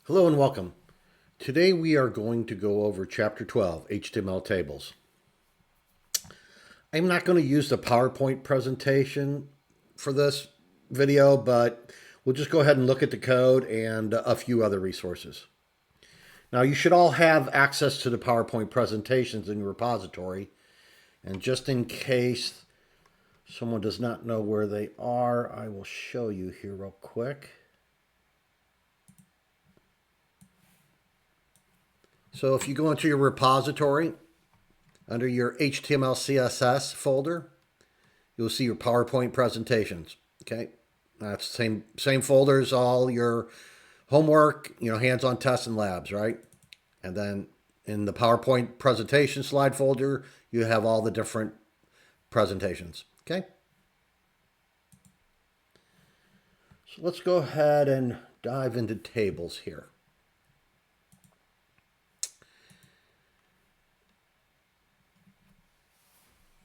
Hello and welcome. Today we are going to go over Chapter 12, HTML tables. I'm not going to use the PowerPoint presentation for this video, but we'll just go ahead and look at the code and a few other resources. Now you should all have access to the PowerPoint presentations in your repository, and just in case someone does not know where they are, I will show you here real quick. So if you go into your repository, under your HTML CSS folder, you'll see your PowerPoint presentations. Okay, that's the same folder as all your homework, hands-on tests and labs, right? And then in the PowerPoint presentation slide folder, you have all the different presentations. Okay, so let's go ahead and dive into tables here.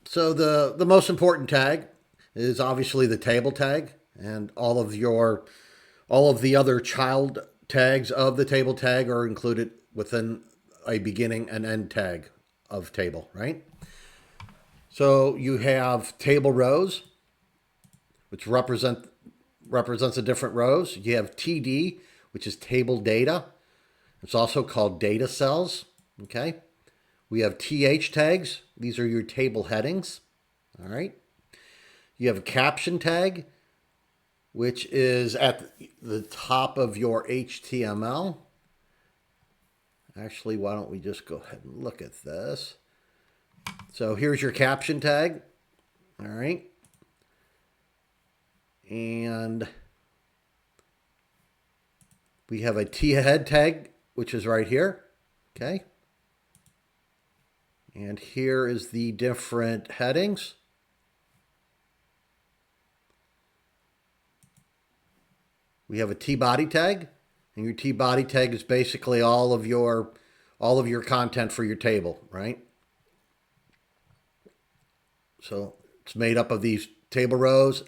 So the most important tag is obviously the table tag, and all of the other child tags of the table tag are included within a beginning and end tag of table, right? So you have table rows, which represents the different rows. You have TD, which is table data. It's also called data cells. Okay. We have TH tags. These are your table headings. All right. You have a caption tag, which is at the top of your HTML. Actually, why don't we just go ahead and look at this? So here's your caption tag. All right. And we have a T head tag, which is right here. Okay. And here is the different headings. We have a T-body tag, and your T-body tag is basically all of your content for your table, right? So it's made up of these table rows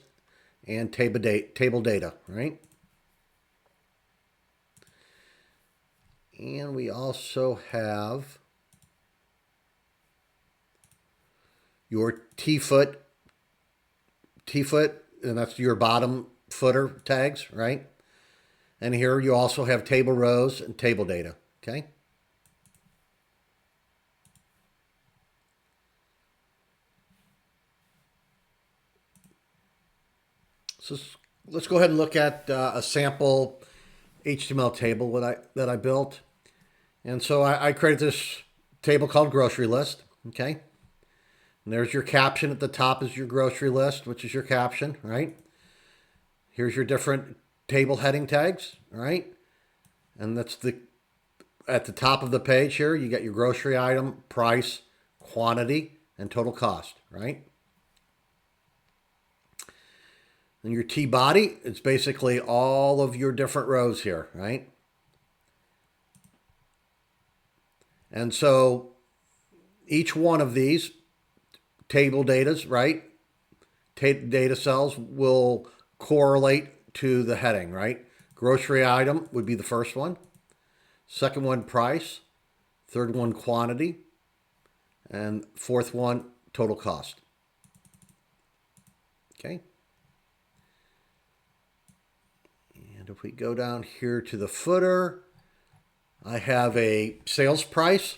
and table data, right? And we also have your T-foot, and that's your bottom footer tags, right? And here you also have table rows and table data, okay? So let's go ahead and look at a sample HTML table that I built. And so I created this table called grocery list, okay? And there's your caption at the top is your grocery list, which is your caption, right? Here's your different table heading tags, right? And that's at the top of the page here, you got your grocery item, price, quantity, and total cost, right? And your T body, it's basically all of your different rows here, right? And so each one of these table datas, right? Data cells will correlate to the heading, right? Grocery item would be the first one. Second one, price. Third one, quantity. And fourth one, total cost. Okay. And if we go down here to the footer, I have a sales price,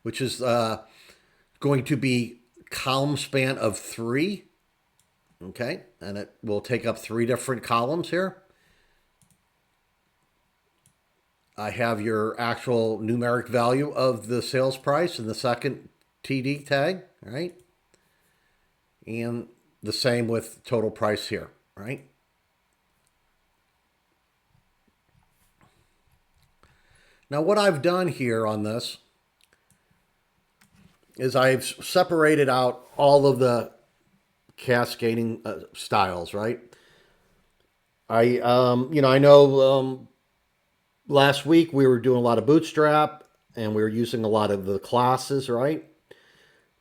which is going to be column span of 3. Okay, and it will take up 3 different columns here. I have your actual numeric value of the sales price in the second TD tag, right? And the same with total price here, right? Now what I've done here on this is I've separated out all of the cascading styles, right? I know last week we were doing a lot of Bootstrap and we were using a lot of the classes, right?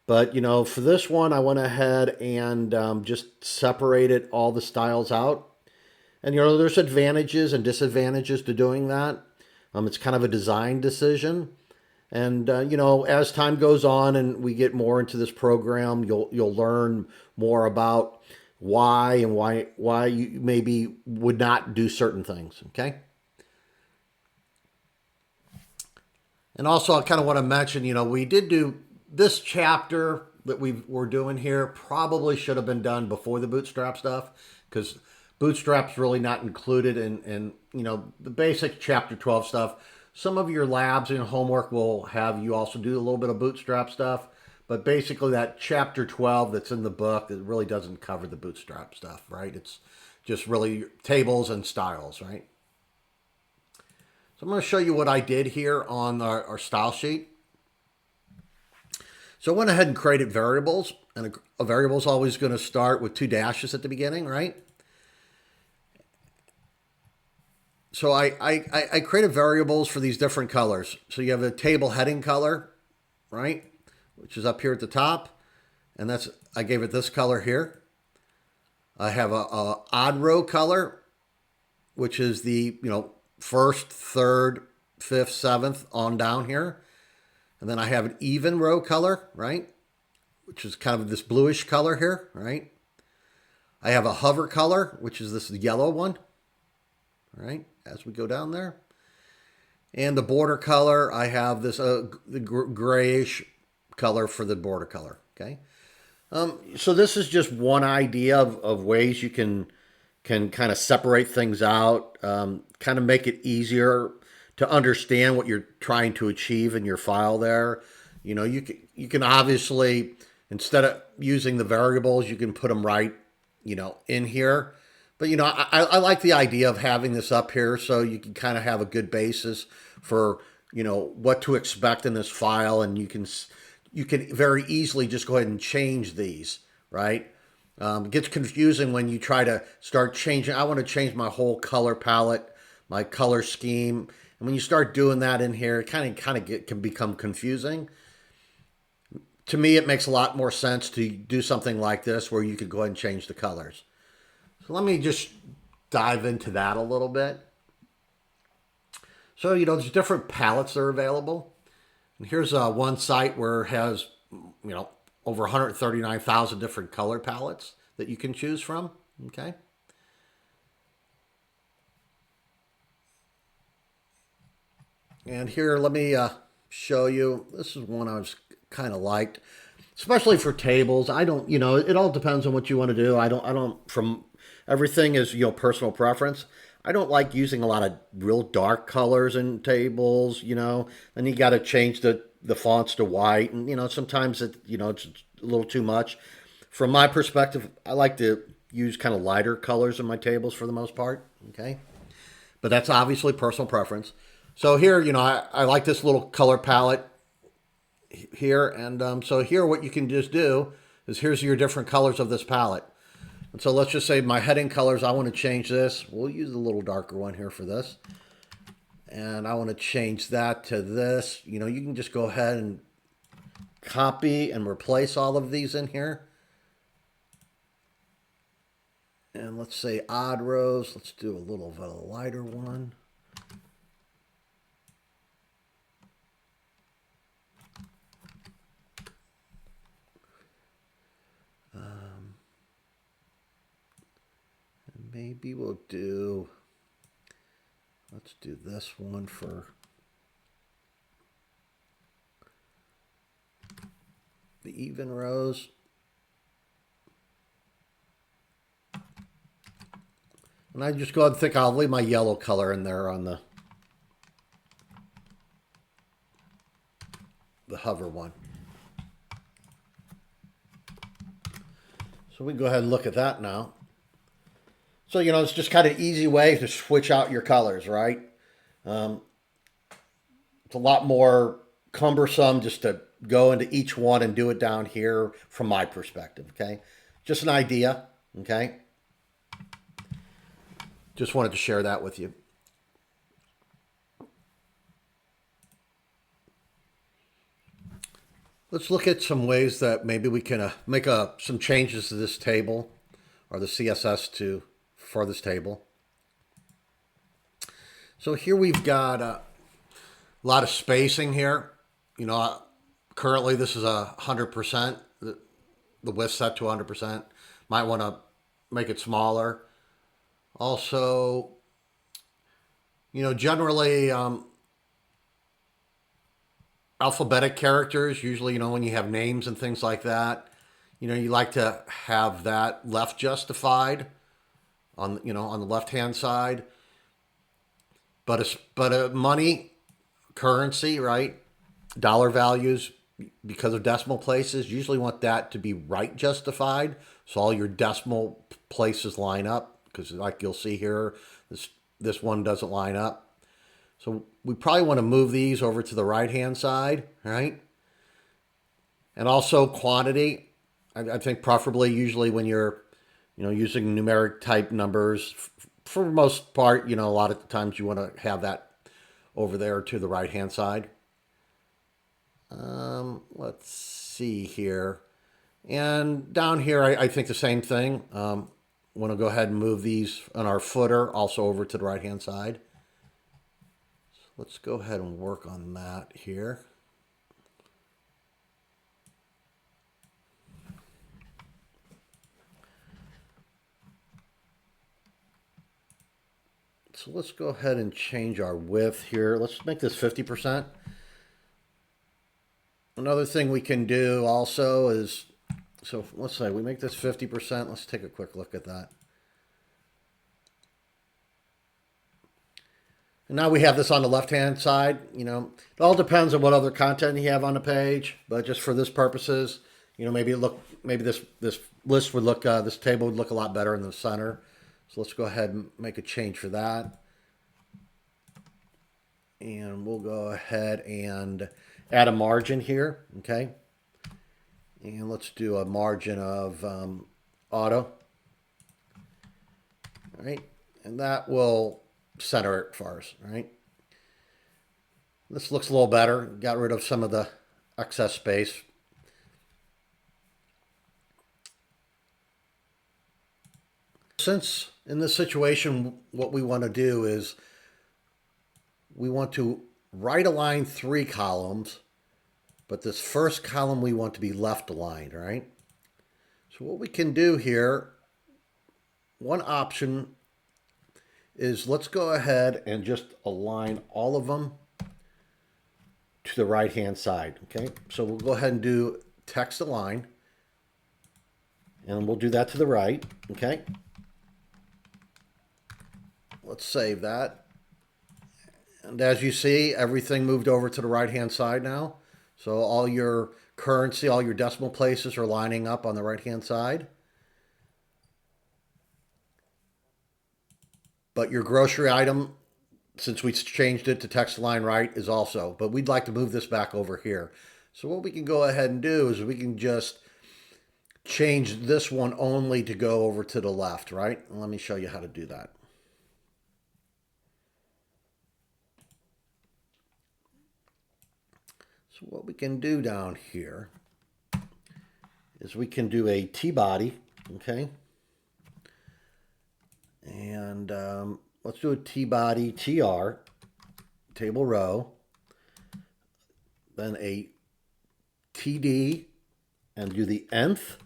But, for this one, I went ahead and just separated all the styles out. And, there's advantages and disadvantages to doing that. It's kind of a design decision. And you know, as time goes on and we get more into this program, you'll learn more about why you maybe would not do certain things. Okay. And also, I kind of want to mention, you know, we did do this chapter that we're doing here probably should have been done before the bootstrap stuff, because bootstrap's really not included in you know, the basic chapter 12 stuff. Some of your labs and homework will have you also do a little bit of bootstrap stuff, but basically that chapter 12 that's in the book, it really doesn't cover the bootstrap stuff, right? It's just really tables and styles, right? So I'm going to show you what I did here on our style sheet. So I went ahead and created variables, and a variable is always going to start with 2 dashes at the beginning, right? So I created variables for these different colors. So you have a table heading color, right? Which is up here at the top. And I gave it this color here. I have a odd row color, which is the, you know, first, third, fifth, seventh on down here. And then I have an even row color, right? Which is kind of this bluish color here, right? I have a hover color, which is this yellow one, right? As we go down there. And the border color, I have this the grayish color for the border color, okay? So this is just one idea of ways you can kind of separate things out, kind of make it easier to understand what you're trying to achieve in your file there. You know, you can obviously, instead of using the variables, you can put them right, you know, in here. But, you know, I like the idea of having this up here so you can kind of have a good basis for, you know, what to expect in this file. And you can very easily just go ahead and change these, right? It gets confusing when you try to start changing. I want to change my whole color palette, my color scheme. And when you start doing that in here, it kind of can become confusing. To me, it makes a lot more sense to do something like this where you could go ahead and change the colors. So let me just dive into that a little bit. So, you know, there's different palettes that are available. And here's one site where it has, you know, over 139,000 different color palettes that you can choose from, okay? And here, let me show you. This is one I was kind of liked, especially for tables. I don't, you know, it all depends on what you want to do. I don't, from everything is, you know, personal preference. I don't like using a lot of real dark colors in tables, you know, and you got to change the fonts to white. And, you know, sometimes it, you know, it's a little too much. From my perspective, I like to use kind of lighter colors in my tables for the most part. Okay. But that's obviously personal preference. So here, you know, I like this little color palette here. And so here, what you can just do is here's your different colors of this palette. And so let's just say my heading colors, I want to change this. We'll use a little darker one here for this. And I want to change that to this. You know, you can just go ahead and copy and replace all of these in here. And let's say odd rows. Let's do a little bit of a lighter one. Maybe we'll do, let's do this one for the even rows. And I just go ahead and think I'll leave my yellow color in there on the hover one. So we can go ahead and look at that now. So, you know, it's just kind of easy way to switch out your colors, right? It's a lot more cumbersome just to go into each one and do it down here from my perspective, okay? Just an idea, okay? Just wanted to share that with you. Let's look at some ways that maybe we can make some changes to this table or the CSS for this table. So here we've got A lot of spacing here. You know, currently this is 100%. The width set to 100%. Might want to make it smaller. Also, you know, generally alphabetic characters, usually, you know, when you have names and things like that, you know, you like to have that left justified on, you know, on the left hand side. But a money currency, right? Dollar values, because of decimal places, usually want that to be right justified. So all your decimal places line up, because like you'll see here, this one doesn't line up. So we probably want to move these over to the right hand side, right? And also quantity. I think preferably usually when you're, you know, using numeric type numbers, for the most part, you know, a lot of the times you want to have that over there to the right hand side. Let's see here. And down here, I think the same thing. Want to go ahead and move these on our footer also over to the right hand side. So let's go ahead and work on that here. So let's go ahead and change our width here. Let's make this 50%. Another thing we can do also is, so let's say we make this 50%. Let's take a quick look at that. And now we have this on the left-hand side. You know, it all depends on what other content you have on the page, but just for this purposes, you know, maybe this list would look, this table would look a lot better in the center. So let's go ahead and make a change for that. And we'll go ahead and add a margin here, okay? And let's do a margin of auto. All right, and that will center it for us, right? This looks a little better. Got rid of some of the excess space. Since in this situation, what we want to do is we want to right align 3 columns, but this first column we want to be left aligned, right? So what we can do here, one option is let's go ahead and just align all of them to the right hand side, okay? So we'll go ahead and do text align, and we'll do that to the right, okay? Let's save that. And as you see, everything moved over to the right hand side now. So all your currency, all your decimal places are lining up on the right hand side. But your grocery item, since we changed it to text align right, is also. But we'd like to move this back over here. So what we can go ahead and do is we can just change this one only to go over to the left, right? And let me show you how to do that. So what we can do down here is we can do a T-body, okay? And let's do a T-body TR, table row, then a TD, and do the nth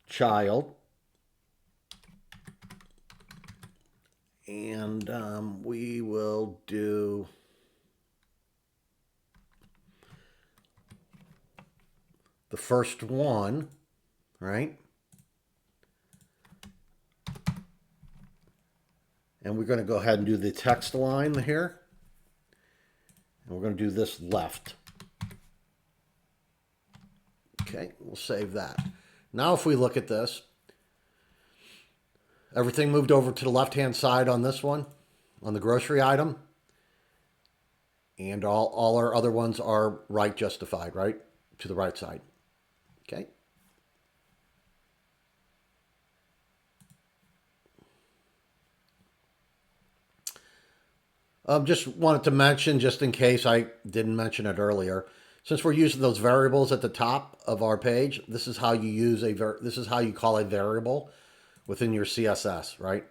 child, and we will do the first one, right? And we're going to go ahead and do the text line here. And we're going to do this left. Okay, we'll save that. Now if we look at this, everything moved over to the left-hand side on this one, on the grocery item. And all our other ones are right justified, right? To the right side. Okay. Just wanted to mention, just in case I didn't mention it earlier, since we're using those variables at the top of our page, this is how you use this is how you call a variable within your CSS, right?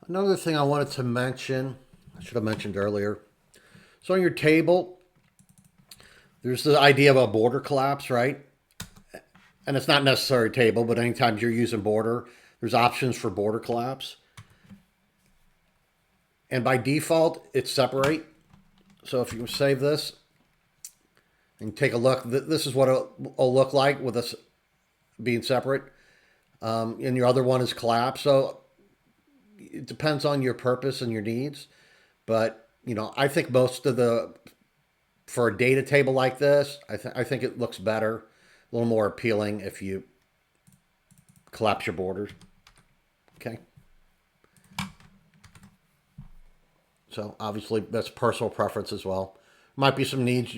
Another thing I wanted to mention, I should have mentioned earlier. So on your table, there's the idea of a border collapse, right? And it's not necessarily a table, but anytime you're using border, there's options for border collapse. And by default, it's separate. So if you save this and take a look, this is what it'll look like with us being separate. And your other one is collapse. So it depends on your purpose and your needs. But, I think for a data table like this, I think it looks better, a little more appealing if you collapse your borders. Okay. So obviously that's personal preference as well. Might be some needs,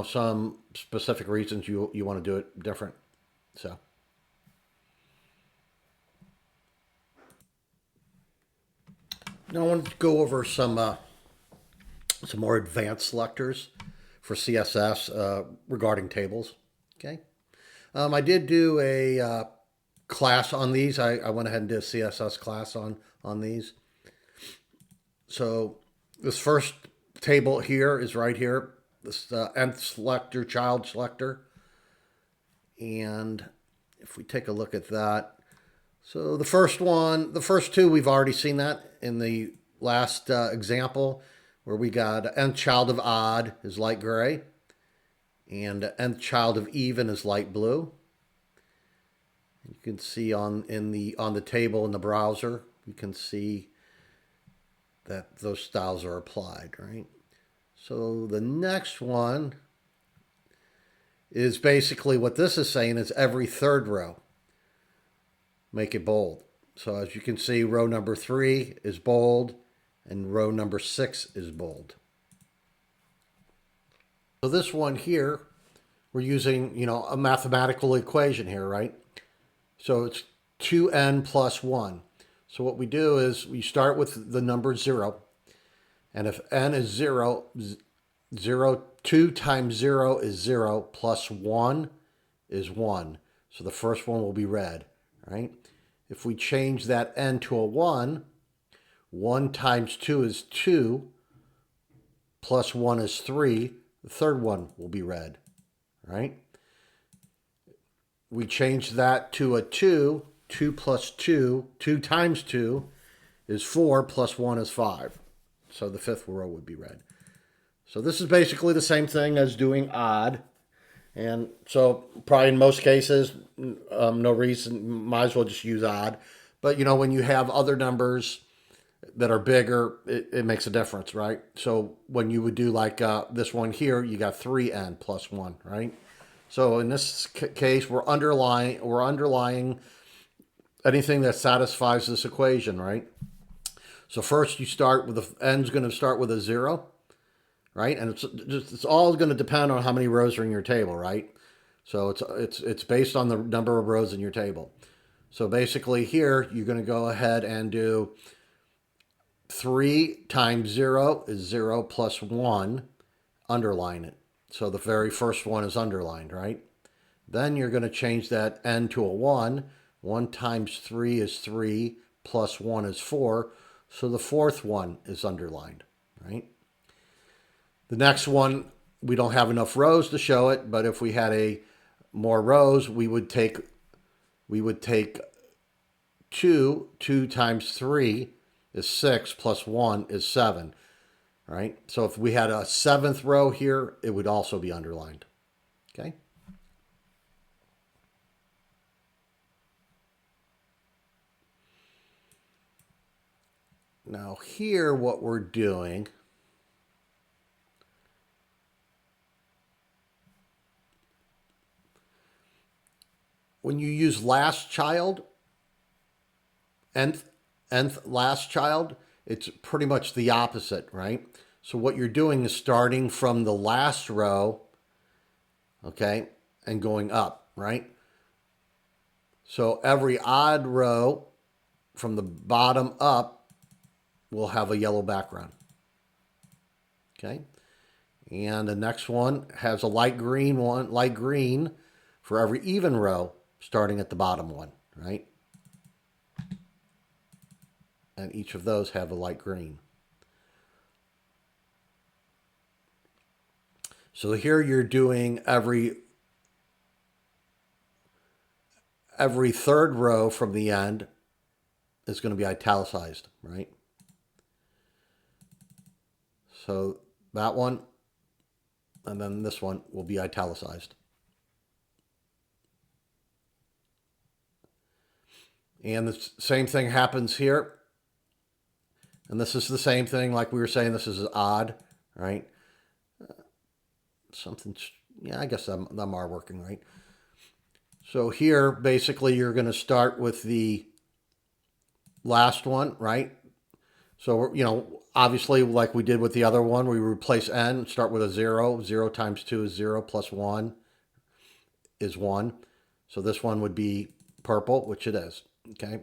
some specific reasons you want to do it different. So now I want to go over some more advanced selectors for CSS regarding tables. Okay. I did do a class on these. I went ahead and did a CSS class on these. So this first table here is right here. This nth selector, child selector. And if we take a look at that, so the first two, we've already seen that in the last example, where we got nth child of odd is light gray, and nth child of even is light blue. You can see on the table in the browser, you can see that those styles are applied, right? So the next one is basically what this is saying is every third row, make it bold. So as you can see, row number 3 is bold and row number 6 is bold. So this one here, we're using, a mathematical equation here, right? So it's 2n plus 1. So what we do is we start with the number 0. And if n is 0, 2 times 0 is 0, plus 1 is 1. So the first one will be red, right? If we change that n to a 1, 1 times 2 is 2, plus 1 is 3. The third one will be red, right? We change that to a 2, 2 plus 2, 2 times 2 is 4, plus 1 is 5. So the fifth row would be red. So this is basically the same thing as doing odd. And so probably in most cases, no reason, might as well just use odd. But, when you have other numbers that are bigger, it makes a difference, right? So when you would do like this one here, you got 3n plus 1, right? So in this case, we're underlying anything that satisfies this equation, right? So first you start with n's going to start with a 0, right? And it's all going to depend on how many rows are in your table, right? So it's based on the number of rows in your table. So basically here you're going to go ahead and do 3 times 0 is 0 plus 1, underline it. So the very first one is underlined, right? Then you're going to change that n to a 1. 1 times 3 is 3, plus 1 is 4. So the fourth one is underlined, right? The next one, we don't have enough rows to show it, but if we had more rows, we would take 2. 2 times 3 is 6, plus 1 is 7, right? So if we had a 7th row here, it would also be underlined, okay? Now here, what we're doing, when you use last child, nth last child, it's pretty much the opposite, right? So what you're doing is starting from the last row, okay, and going up, right? So every odd row from the bottom up will have a yellow background, okay? And the next one has a light green for every even row starting at the bottom one, right? and each of those have a light green. So here you're doing every third row from the end is going to be italicized, right? So that one, and then this one will be italicized. And the same thing happens here. And this is the same thing, like we were saying, this is odd, right? Something, yeah, I guess them are working, right? So here, basically, you're going to start with the last one, right? So, obviously, like we did with the other one, we replace n, start with a 0. 0 times 2 is 0, plus 1 is 1. So this one would be purple, which it is, okay?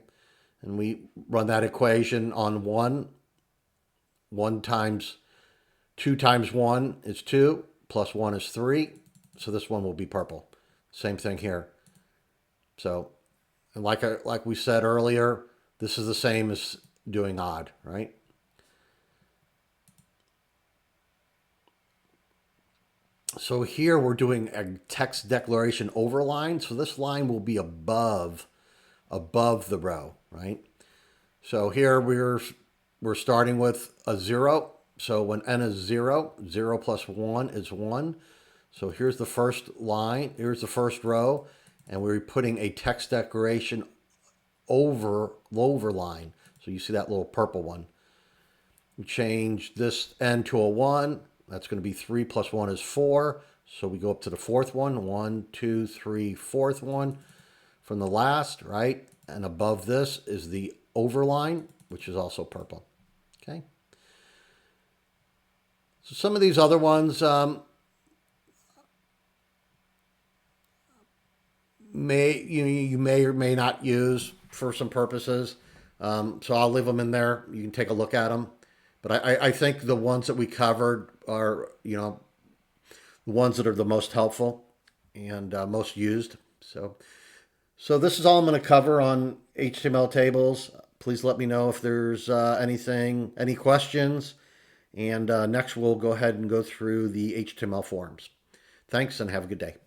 And we run that equation on 1. 1 times 2 times 1 is 2, plus 1 is 3. So this one will be purple. Same thing here. So, and like we said earlier, this is the same as doing odd, right? So here we're doing a text declaration overline. So this line will be above the row, right? So here we're starting with a 0. So when n is 0, 0 plus 1 is 1. So here's the first line, here's the first row, and we're putting a text declaration over line. So you see that little purple one. We change this n to a 1. That's going to be 3 plus 1 is 4. So we go up to the fourth one. 1, 2, 3, fourth one from the last, right? And above this is the overline, which is also purple. Okay. So some of these other ones you may or may not use for some purposes. So I'll leave them in there. You can take a look at them. But I think the ones that we covered are, the ones that are the most helpful and most used. So this is all I'm going to cover on HTML tables. Please let me know if there's any questions. And next we'll go ahead and go through the HTML forms. Thanks and have a good day.